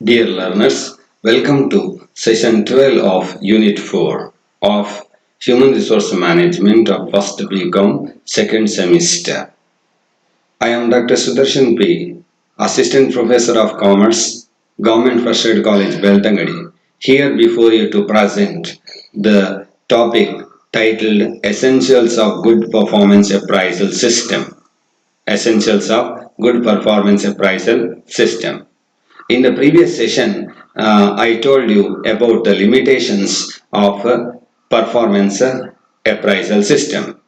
Dear learners, welcome to session 12 of Unit 4 of Human Resource Management of First BCom second semester. I am Dr. Sudarshan P, Assistant Professor of Commerce, Government First Aid College, Beltangadi, here before you to present the topic titled Essentials of Good Performance Appraisal System. Essentials of Good Performance Appraisal System. In the previous session, I told you about the limitations of performance appraisal system.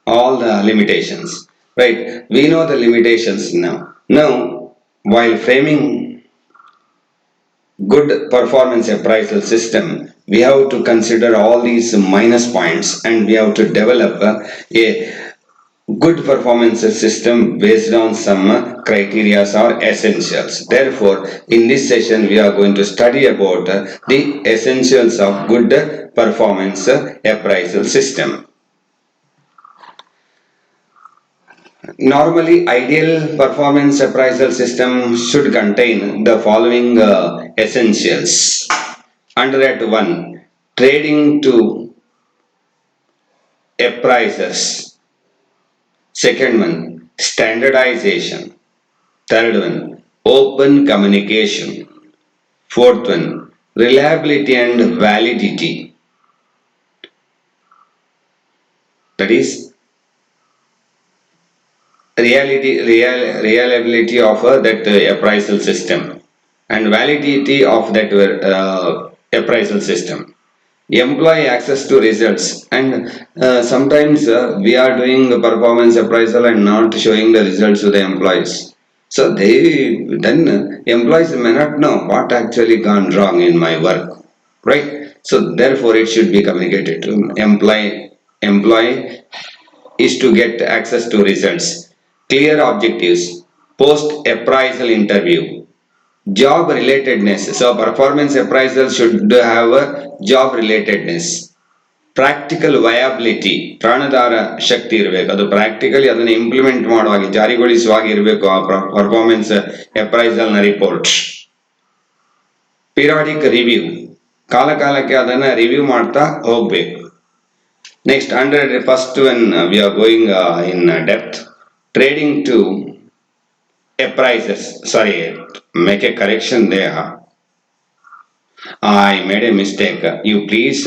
All the limitations, right? We know the limitations now. Now, while framing good performance appraisal system, we have to consider all these minus points and we have to develop a good performance system based on some criteria or essentials. Therefore, in this session, we are going to study about the essentials of good performance appraisal system. Normally, ideal performance appraisal system should contain the following essentials. Under that one, trading to appraisers. Second one, standardization. Third one, open communication. Fourth one, reliability and validity. That is reliability of that appraisal system and validity of that appraisal system. Employee access to results and sometimes we are doing the performance appraisal and not showing the results to the employees. So they then employees may not know what actually gone wrong in my work, right? So therefore it should be communicated to employee is to get access to results, clear objectives, post appraisal interview, job relatedness. So performance appraisal should have a job relatedness. Practical viability ಪ್ರಾಣಧಾರ ಶಕ್ತಿ ಇರಬೇಕು, ಅದು practically ಅದನ್ನು implement ಮಾಡುವಾಗ ಜಾರಿಗೊಳಿಸುವಾಗ ಇರಬೇಕು ಆ performance appraisal ನ ರಿಪೋರ್ಟ್. ಪಿರಿಯಾಡಿಕ್ ರಿವ್ಯೂ, ಕಾಲ ಕಾಲಕ್ಕೆ ಅದನ್ನ ರಿವ್ಯೂ ಮಾಡ್ತಾ ಹೋಗ್ಬೇಕು. Next under first when we are going in depth, trading to appraisers. Sorry, make a correction there. I made a mistake. You please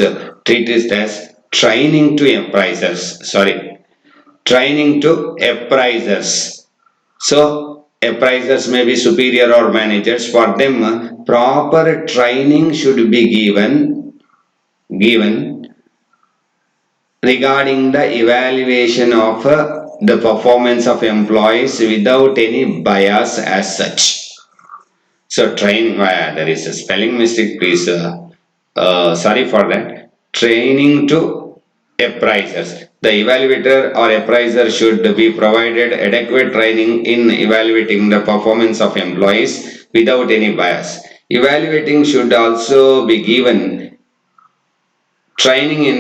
treat this as training to appraisers. Sorry, training to appraisers. So appraisers may be superior or managers. For them, proper training should be given regarding the evaluation of the performance of employees without any bias as such. So training, there is a spelling mistake, please. Sorry for that. Training to appraisers. The evaluator or appraiser should be provided adequate training in evaluating the performance of employees without any bias. Evaluating should also be given training in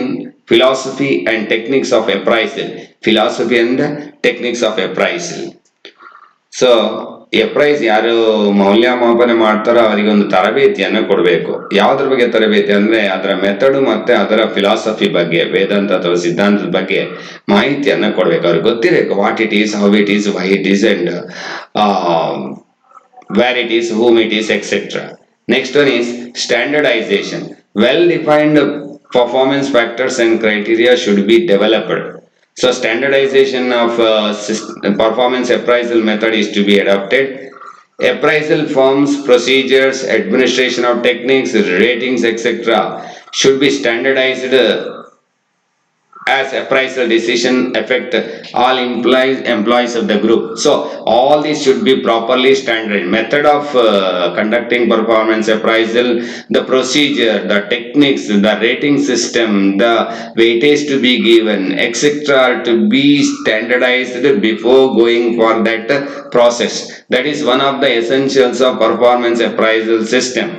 philosophy and techniques of appraisal. Philosophy and techniques of appraisal. So appraise ಯಾರು ಮೌಲ್ಯಮಾಪನ ಮಾಡ್ತಾರೋ ಅವರಿಗೆ ಒಂದು ತರಬೇತಿಯನ್ನು ಕೊಡಬೇಕು. ಯಾವುದ್ರ ಬಗ್ಗೆ ತರಬೇತಿ ಅಂದ್ರೆ ಅದರ ಮೆಥಡ್ ಮತ್ತೆ ಅದರ ಫಿಲಾಸಫಿ ಬಗ್ಗೆ, ವೇದಾಂತ ಅಥವಾ ಸಿದ್ಧಾಂತದ ಬಗ್ಗೆ ಮಾಹಿತಿಯನ್ನ ಕೊಡಬೇಕು. ಅವ್ರಿಗೆ ಗೊತ್ತಿರಬೇಕು what it is, how it is, why it is and where it is, whom it is, etc. Next one is standardization. Well defined performance factors and criteria should be developed. So standardization of performance appraisal method is to be adopted. Appraisal forms, procedures, administration of techniques, ratings, etc. should be standardized as appraisal decision affect all employees of the group. So all these should be properly standard. Method of conducting performance appraisal, the procedure, the techniques, the rating system, the weightage to be given, etc. to be standardized before going for that process. That is one of the essentials of performance appraisal system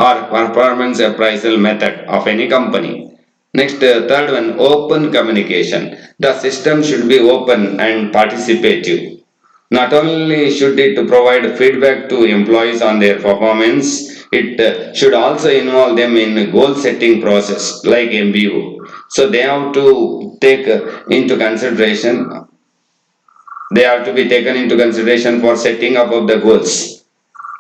or performance appraisal method of any company. Next, third one, open communication. The system should be open and participative. Not only should it provide feedback to employees on their performance, It should also involve them in a goal setting process like MBO. So they have to take into consideration, they have to be taken into consideration for setting up of the goals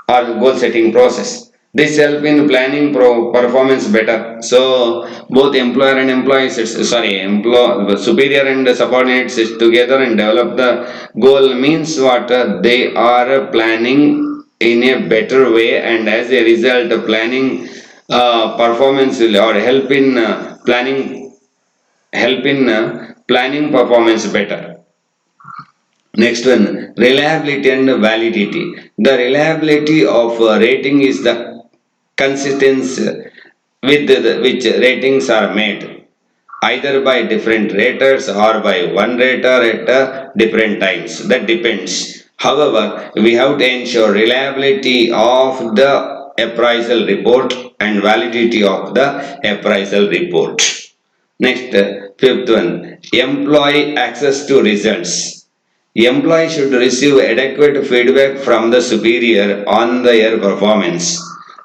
or goal setting process. This help in planning performance better. So both employer and employees, superior and subordinates sit together and develop the goal means what they are planning in a better way, and as a result, planning performance will or help in planning performance better. Next one, reliability and validity. The reliability of rating is the consistency with which ratings are made, either by different raters or by one rater at different times. That depends. However, we have to ensure reliability of the appraisal report and validity of the appraisal report. Next, fifth one, employee access to results. Employee should receive adequate feedback from the superior on their performance.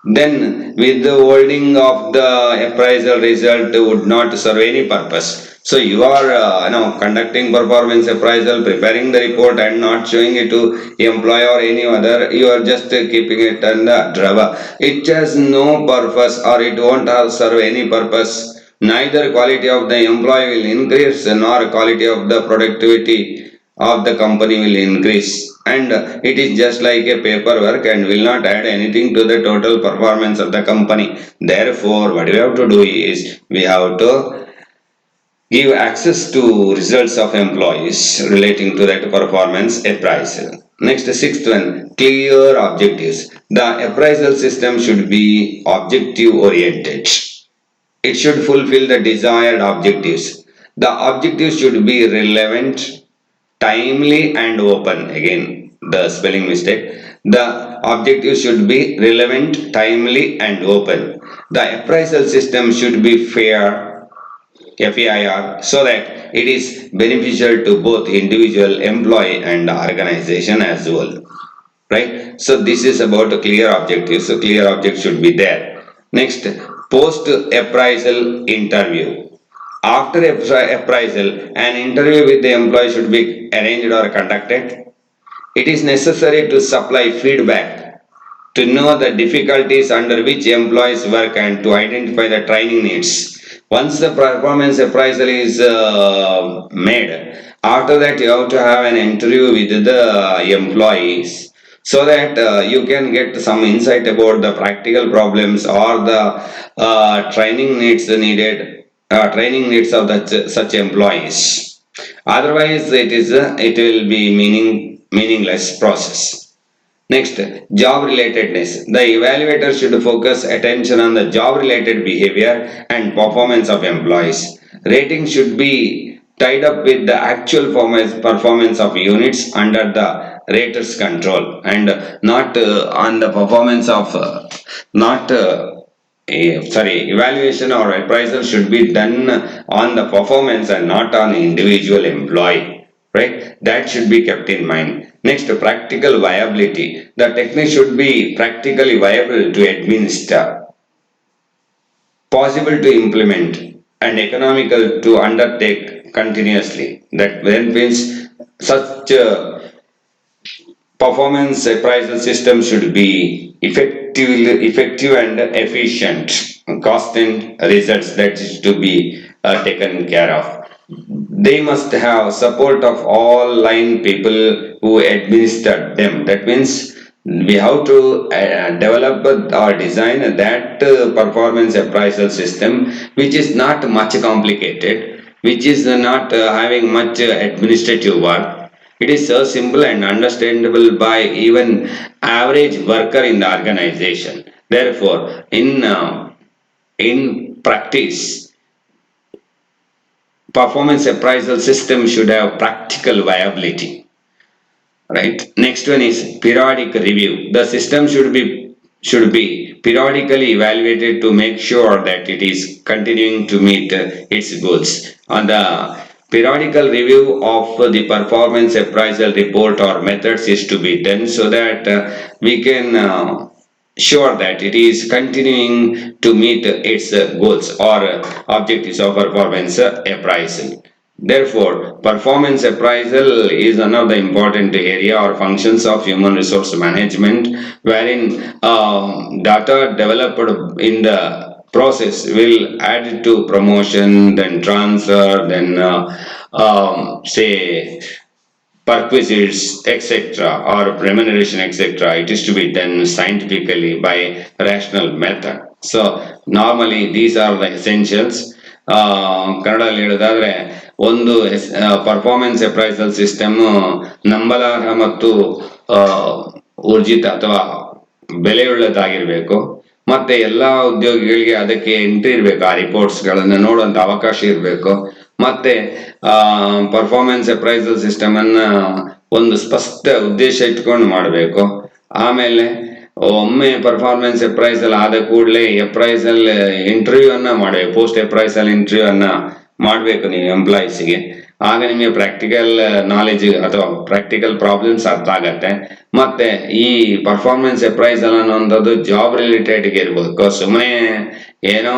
Then, with the holding of the appraisal result would not serve any purpose. So you are conducting performance appraisal, preparing the report and not showing it to employee or any other. You are just keeping it on the drawer. It has no purpose or it won't have serve any purpose. Neither quality of the employee will increase nor quality of the productivity of the company will increase, and it is just like a paperwork and will not add anything to the total performance of the company. Therefore, what we have to do is we have to give access to results of employees relating to that performance appraisal. Next, sixth one, clear objectives. The appraisal system should be objective oriented. It should fulfill the desired objectives. The objectives should be relevant, timely and open. Again, the spelling mistake. The objective should be relevant, timely and open. The appraisal system should be fair, FAIR, so that it is beneficial to both individual employee and organization as well. Right? So this is about a clear objective. So clear object should be there. Next, post appraisal interview. After appraisal, an interview with the employee should be arranged or conducted. It is necessary to supply feedback to know the difficulties under which employees work and to identify the training needs. Once the performance appraisal is made, after that you have to have an interview with the employees so that you can get some insight about the practical problems or the training needs of the, such employees. Otherwise, it will be meaningless process. Next, job relatedness. The evaluator should focus attention on the job related behavior and performance of employees. Rating should be tied up with the actual performance of units under the rater's control and not on the performance of not evaluation or appraisal should be done on the performance and not on individual employee, right? That should be kept in mind. Next, practical viability. The technique should be practically viable to administer, possible to implement, and economical to undertake continuously. That then means such performance appraisal system should be effective and efficient. Cost and results that is to be taken care of. They must have support of all line people who administer them. That means we have to develop or design that performance appraisal system, which is not much complicated, which is not having much administrative work. It is so simple and understandable by even average worker in the organization. Therefore, in practice, performance appraisal system should have practical viability. Right. Next one is periodic review. The system should be periodically evaluated to make sure that it is continuing to meet its goals. On the periodical review of the performance appraisal report or methods is to be done so that we can sure that it is continuing to meet its goals or objectives of performance appraisal. Therefore, performance appraisal is one of the important area or functions of human resource management, wherein data developed in the process will add to promotion, then transfer, then say perquisites, etc., or remuneration, etc. It is to be done scientifically by rational method. So normally these are the essentials. ಕನ್ನಡದಲ್ಲಿ ಹೇಳೋದಾದ್ರೆ ಒಂದು performance appraisal system ನಂಬಲಾರ್ಹ ಮತ್ತು ಆ, ಊರ್ಜಿತ ಅಥವಾ ಬೆಲೆಯುಳ್ಳದಾಗಿರ್ಬೇಕು. ಮತ್ತೆ ಎಲ್ಲಾ ಉದ್ಯೋಗಿಗಳಿಗೆ ಅದಕ್ಕೆ ಎಂಟ್ರಿ ಇರ್ಬೇಕು, ಆ ರಿಪೋರ್ಟ್ಸ್ ಗಳನ್ನ ನೋಡುವಂತ ಅವಕಾಶ ಇರಬೇಕು. ಮತ್ತೆ ಪರ್ಫಾರ್ಮೆನ್ಸ್ ಅಪ್ರೈಸಲ್ ಸಿಸ್ಟಮ್ ಅನ್ನ ಒಂದು ಸ್ಪಷ್ಟ ಉದ್ದೇಶ ಇಟ್ಕೊಂಡು ಮಾಡಬೇಕು. ಆಮೇಲೆ ಒಮ್ಮೆ ಪರ್ಫಾರ್ಮೆನ್ಸ್ ಅಪ್ರೈಸಲ್ ಆದ ಕೂಡಲೇ ಅಪ್ರೈಸಲ್ ಇಂಟರ್ವ್ಯೂ ಅನ್ನ ಮಾಡಬೇಕು, ಪೋಸ್ಟ್ ಅಪ್ರೈಸಲ್ ಇಂಟರ್ವ್ಯೂ ಅನ್ನ ಮಾಡಬೇಕು ನೀವು ಎಂಪ್ಲಾಯೀಸ್ಗೆ. ಆಗ ನಿಮಗೆ ಪ್ರಾಕ್ಟಿಕಲ್ ನಾಲೆಜ್ ಅಥವಾ ಪ್ರಾಕ್ಟಿಕಲ್ ಪ್ರಾಬ್ಲಮ್ಸ್ ಅರ್ಥ ಆಗತ್ತೆ. ಮತ್ತೆ ಈ ಪರ್ಫಾರ್ಮೆನ್ಸ್ ಅಪ್ರೈಸಲ್ ಅನ್ನುವಂಥದ್ದು ಜಾಬ್ ರಿಲೇಟೆಡ್ ಇರ್ಬೇಕು, ಸುಮ್ಮನೆ ಏನೋ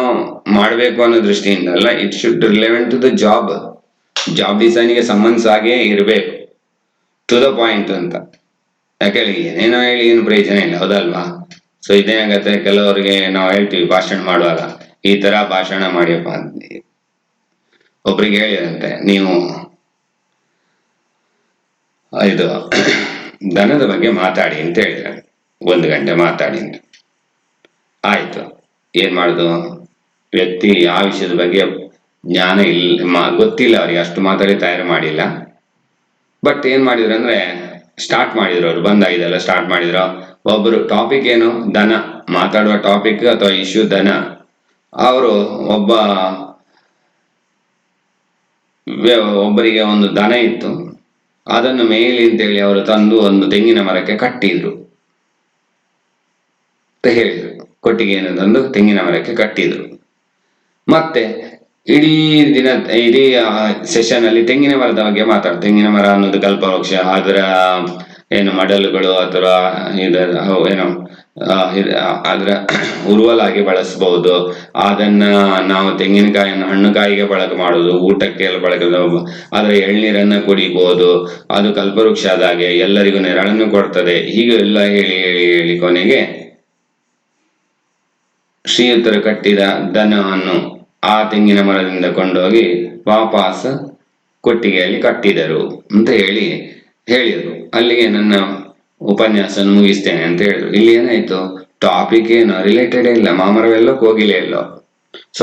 ಮಾಡಬೇಕು ಅನ್ನೋ ದೃಷ್ಟಿಯಿಂದ ಅಲ್ಲ. It should relevant to the job, job ಡಿಸೈನ್ಗೆ ಸಂಬಂಧಿಸ ಹಾಗೆ ಇರಬೇಕು, ಟು ದ ಪಾಯಿಂಟ್ ಅಂತ. ಯಾಕೆ ಏನೇನೋ ಹೇಳಿ ಏನು ಪ್ರಯೋಜನ ಇಲ್ಲ, ಹೌದಲ್ವಾ? ಸೊ ಇದೇನಾಗತ್ತೆ, ಕೆಲವರಿಗೆ ನಾವು ಹೇಳ್ತೀವಿ ಭಾಷಣ ಮಾಡುವಾಗ, ಈ ತರ ಭಾಷಣ ಮಾಡಿಯಪ್ಪ ಅಂತ. ಒಬ್ರಿಗೆ ಹೇಳಿದಂತೆ, ನೀವು ಇದು ದನದ ಬಗ್ಗೆ ಮಾತಾಡಿ ಅಂತ ಹೇಳಿದ್ರೆ 1 ಗಂಟೆ ಮಾತಾಡಿ ಅಂತ. ಆಯ್ತು, ಏನ್ ಮಾಡುದು, ವ್ಯಕ್ತಿ ಆ ವಿಷಯದ ಬಗ್ಗೆ ಜ್ಞಾನ ಇಲ್ಲ, ಗೊತ್ತಿಲ್ಲ ಅವ್ರಿಗೆ, ಅಷ್ಟು ಮಾತಾಡಿ ತಯಾರು ಮಾಡಿಲ್ಲ. ಬಟ್ ಏನ್ ಮಾಡಿದ್ರು ಅಂದ್ರೆ ಸ್ಟಾರ್ಟ್ ಮಾಡಿದ್ರು, ಅವ್ರು ಬಂದ ಇದೆಲ್ಲ ಸ್ಟಾರ್ಟ್ ಮಾಡಿದ್ರು. ಒಬ್ರು ಟಾಪಿಕ್ ಏನು, ದನ, ಮಾತಾಡುವ ಟಾಪಿಕ್ ಅಥವಾ ಇಶ್ಯೂ ದನ. ಅವರು ಒಬ್ಬರಿಗೆ ಒಂದು ದನ ಇತ್ತು, ಅದನ್ನು ಮೇಲಿ ಅಂತೇಳಿ ಅವರು ತಂದು ಒಂದು ತೆಂಗಿನ ಮರಕ್ಕೆ ಕಟ್ಟಿದ್ರು ಅಂತ ಹೇಳಿದ್ರು. ಕೊಟ್ಟಿಗೆಯನ್ನು ತಂದು ತೆಂಗಿನ ಮರಕ್ಕೆ ಕಟ್ಟಿದ್ರು. ಮತ್ತೆ ಇಡೀ ದಿನ, ಇಡೀ ಸೆಷನ್ ಅಲ್ಲಿ ತೆಂಗಿನ ಮರದ ಬಗ್ಗೆ ತೆಂಗಿನ ಮರ ಅನ್ನೋದು ಕಲ್ಪವೃಕ್ಷ, ಅದರ ಏನು ಮಡಲುಗಳು ಅಥವಾ ಏನು ಅದರ ಉರುವಲಾಗಿ ಬಳಸಬಹುದು, ಅದನ್ನ ನಾವು ತೆಂಗಿನಕಾಯಿಯನ್ನು ಹಣ್ಣುಕಾಯಿಗೆ ಬಳಕೆ ಮಾಡುದು, ಊಟಕ್ಕೆ ಎಲ್ಲ ಬಳಕೆ, ಅದರ ಎಳ್ನೀರನ್ನ ಕುಡಿಬಹುದು, ಅದು ಕಲ್ಪವೃಕ್ಷ ಆದಾಗೆ ಎಲ್ಲರಿಗೂ ನೆರಳನ್ನು ಕೊಡ್ತದೆ. ಹೀಗೆ ಎಲ್ಲ ಹೇಳಿ ಹೇಳಿ ಹೇಳಿ ಕೊನೆಗೆ ಶ್ರೀಯುತರು ಕಟ್ಟಿದ ದನವನ್ನು ಆ ತೆಂಗಿನ ಮರದಿಂದ ಕೊಂಡೋಗಿ ವಾಪಸ್ ಕೊಟ್ಟಿಗೆಯಲ್ಲಿ ಕಟ್ಟಿದರು ಅಂತ ಹೇಳಿದರು. ಅಲ್ಲಿಗೆ ನನ್ನ ಉಪನ್ಯಾಸ ಮುಗಿಸ್ತೇನೆ ಅಂತ ಹೇಳಿದ್ರು. ಇಲ್ಲಿ ಏನಾಯ್ತು, ಟಾಪಿಕ್ ಏನು ರಿಲೇಟೆಡ್ ಇಲ್ಲ, ಮಾಮರವೆಲ್ಲ ಕೋಗಿಲೆ ಎಲ್ಲೋ. ಸೊ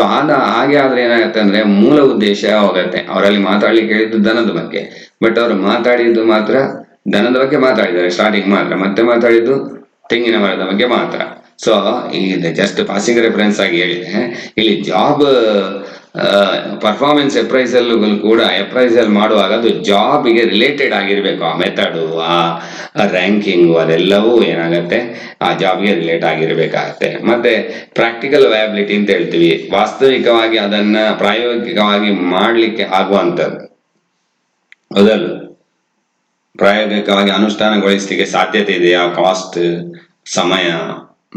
ಹಾಗೆ ಆದ್ರೆ ಏನಾಗುತ್ತೆ ಅಂದ್ರೆ ಮೂಲ ಉದ್ದೇಶ ಹೋಗತ್ತೆ. ಅವರಲ್ಲಿ ಮಾತಾಡ್ಲಿಕ್ಕೆ ಹೇಳಿದ್ದು ದನದ ಬಗ್ಗೆ, ಬಟ್ ಅವರು ಮಾತಾಡಿದ್ದು ಮಾತ್ರ ದನದ ಬಗ್ಗೆ ಮಾತಾಡಿದ್ದಾರೆ ಸ್ಟಾರ್ಟಿಂಗ್ ಮಾತ್ರ, ಮತ್ತೆ ಮಾತಾಡಿದ್ದು ತೆಂಗಿನ ಮರದ ಬಗ್ಗೆ ಮಾತ್ರ. ಸೊ ಇದು ಜಸ್ಟ್ ಪಾಸಿಂಗ್ ರೆಫರೆನ್ಸ್ ಆಗಿ ಹೇಳಿದೆ. ಇಲ್ಲಿ ಜಾಬ್ ಪರ್ಫಾರ್ಮೆನ್ಸ್ ಅಪ್ರೈಸಲ್ ಕೂಡ ಅಪ್ರೈಸಲ್ ಮಾಡುವಾಗ ಅದು ಜಾಬ್ಗೆ ರಿಲೇಟೆಡ್ ಆಗಿರ್ಬೇಕು, ಆ ಮೆಥಡು, ಆ ರ್ಯಾಂಕಿಂಗು, ಅದೆಲ್ಲವೂ ಏನಾಗತ್ತೆ ಆ ಜಾಬ್ಗೆ ರಿಲೇಟ್ ಆಗಿರ್ಬೇಕಾಗತ್ತೆ. ಮತ್ತೆ ಪ್ರಾಕ್ಟಿಕಲ್ ವಯಾಬಿಲಿಟಿ ಅಂತ ಹೇಳ್ತೀವಿ, ವಾಸ್ತವಿಕವಾಗಿ ಅದನ್ನ ಪ್ರಾಯೋಗಿಕವಾಗಿ ಮಾಡ್ಲಿಕ್ಕೆ ಆಗುವಂಥದ್ದು, ಹೌದಲ್ಲ, ಪ್ರಾಯೋಗಿಕವಾಗಿ ಅನುಷ್ಠಾನಗೊಳಿಸಲಿಕ್ಕೆ ಸಾಧ್ಯತೆ ಇದೆಯಾ, ಕಾಸ್ಟ್, ಸಮಯ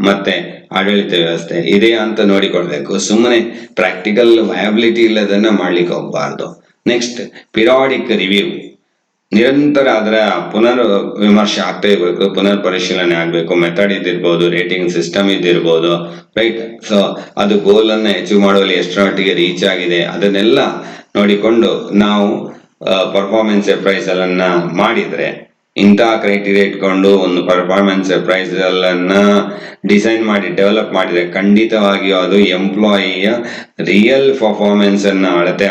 ಮತ್ತೆ ಆಡಳಿತ ವ್ಯವಸ್ಥೆ ಇದೆಯಾ ಅಂತ ನೋಡಿಕೊಳ್ಬೇಕು. ಸುಮ್ಮನೆ ಪ್ರಾಕ್ಟಿಕಲ್ ವಯಾಬಿಲಿಟಿ ಇಲ್ಲದನ್ನ ಮಾಡ್ಲಿಕ್ಕೆ ಹೋಗ್ಬಾರ್ದು. ನೆಕ್ಸ್ಟ್, ಪಿರಾಡಿಕ್ ರಿವ್ಯೂ, ನಿರಂತರ ಅದರ ಪುನರ್ ವಿಮರ್ಶೆ ಆಗ್ತಾ ಇರ್ಬೇಕು, ಪುನರ್ ಪರಿಶೀಲನೆ ಆಗ್ಬೇಕು. ಮೆಥಡ್ ಇದ್ದಿರ್ಬೋದು, ರೇಟಿಂಗ್ ಸಿಸ್ಟಮ್ ಇದ್ದಿರ್ಬೋದು, ರೈಟ್. ಸೊ ಅದು ಗೋಲ್ ಅನ್ನ ಅಚೀವ್ ಮಾಡುವಲ್ಲಿ ಎಷ್ಟರ ಮಟ್ಟಿಗೆ ರೀಚ್ ಆಗಿದೆ ಅದನ್ನೆಲ್ಲ ನೋಡಿಕೊಂಡು ನಾವು ಪರ್ಫಾರ್ಮೆನ್ಸ್ ಅಪ್ರೈಸಲ್ ಅನ್ನ ಮಾಡಿದ್ರೆ, ಇಂತಹ ಕ್ರೈಟೀರಿಯಾ ಇಟ್ಕೊಂಡು ಒಂದು ಪರ್ಫಾರ್ಮೆನ್ಸ್ ಅಪ್ರೈಸಲ್ ಅನ್ನ ಡಿಸೈನ್ ಮಾಡಿ ಡೆವಲಪ್ ಮಾಡಿದ್ರೆ ಖಂಡಿತವಾಗಿಯೂ ಅದು ಎಂಪ್ಲಾಯಿಯ ರಿಯಲ್ ಪರ್ಫಾರ್ಮೆನ್ಸ್ ಅನ್ನ ಅಳತೆ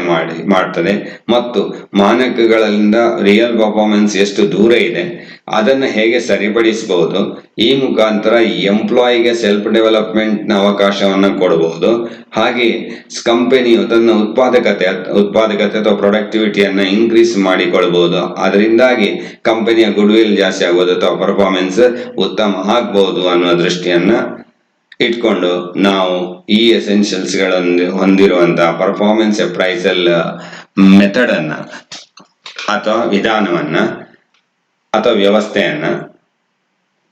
ಮಾಡ್ತದೆ, ಮತ್ತು ಮಾನಕಗಳಿಂದ ರಿಯಲ್ ಪರ್ಫಾರ್ಮೆನ್ಸ್ ಎಷ್ಟು ದೂರ ಇದೆ ಅದನ್ನ ಹೇಗೆ ಸರಿಪಡಿಸಬಹುದು, ಈ ಮುಖಾಂತರ ಎಂಪ್ಲಾಯಿಗೆ ಸೆಲ್ಫ್ ಡೆವಲಪ್ಮೆಂಟ್ ನ ಅವಕಾಶವನ್ನ ಕೊಡಬಹುದು. ಹಾಗೆ ಕಂಪನಿಯು ತನ್ನ ಉತ್ಪಾದಕತೆ ಅಥವಾ ಪ್ರೊಡಕ್ಟಿವಿಟಿಯನ್ನ ಇನ್ಕ್ರೀಸ್ ಮಾಡಿಕೊಳ್ಬಹುದು. ಅದರಿಂದಾಗಿ ಕಂಪನಿಯ ಗುಡ್ ವಿಲ್ ಜಾಸ್ತಿ ಆಗ್ಬೋದು ಅಥವಾ ಪರ್ಫಾರ್ಮೆನ್ಸ್ ಉತ್ತಮ ಆಗ್ಬಹುದು ಅನ್ನೋ ದೃಷ್ಟಿಯನ್ನ ಇಟ್ಕೊಂಡು ನಾವು ಈ ಎಸೆನ್ಷಿಯಲ್ಸ್ ಗಳನ್ನು ಹೊಂದಿರುವಂತಹ ಪರ್ಫಾರ್ಮೆನ್ಸ್ ಅಪ್ರೈಸಲ್ ಮೆಥಡ್ ಅನ್ನ ಅಥವಾ ವಿಧಾನವನ್ನ ಅಥವಾ ವ್ಯವಸ್ಥೆಯನ್ನ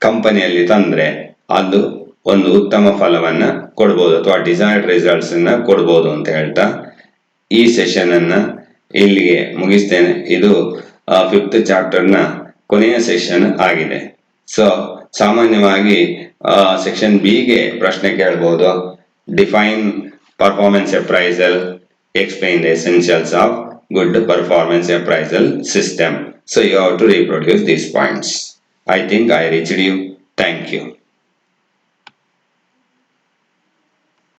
ಕಂಪನಿಯಲ್ಲಿ ತಂದ್ರೆ ಅದು ಒಂದು ಉತ್ತಮ ಫಲವನ್ನ ಕೊಡ್ಬೋದು ಅಥವಾ ಡಿಸೈರ್ಡ್ ರಿಸಲ್ಟ್ಸ್ ಅನ್ನ ಕೊಡ್ಬೋದು ಅಂತ ಹೇಳ್ತಾ ಈ ಸೆಷನ್ ಅನ್ನ ಇಲ್ಲಿಗೆ ಮುಗಿಸ್ತೇನೆ. ಇದು ಫಿಫ್ತ್ ಚಾಪ್ಟರ್ನ ಕೊನೆಯ ಸೆಷನ್ ಆಗಿದೆ. ಸೊ ಸಾಮಾನ್ಯವಾಗಿ ಸೆಕ್ಷನ್ ಬಿಗೆ ಪ್ರಶ್ನೆ ಕೇಳ್ಬೋದು. Define performance appraisal, explain the essentials of good performance appraisal system. So you have to reproduce these points. I think I reached you. Thank you.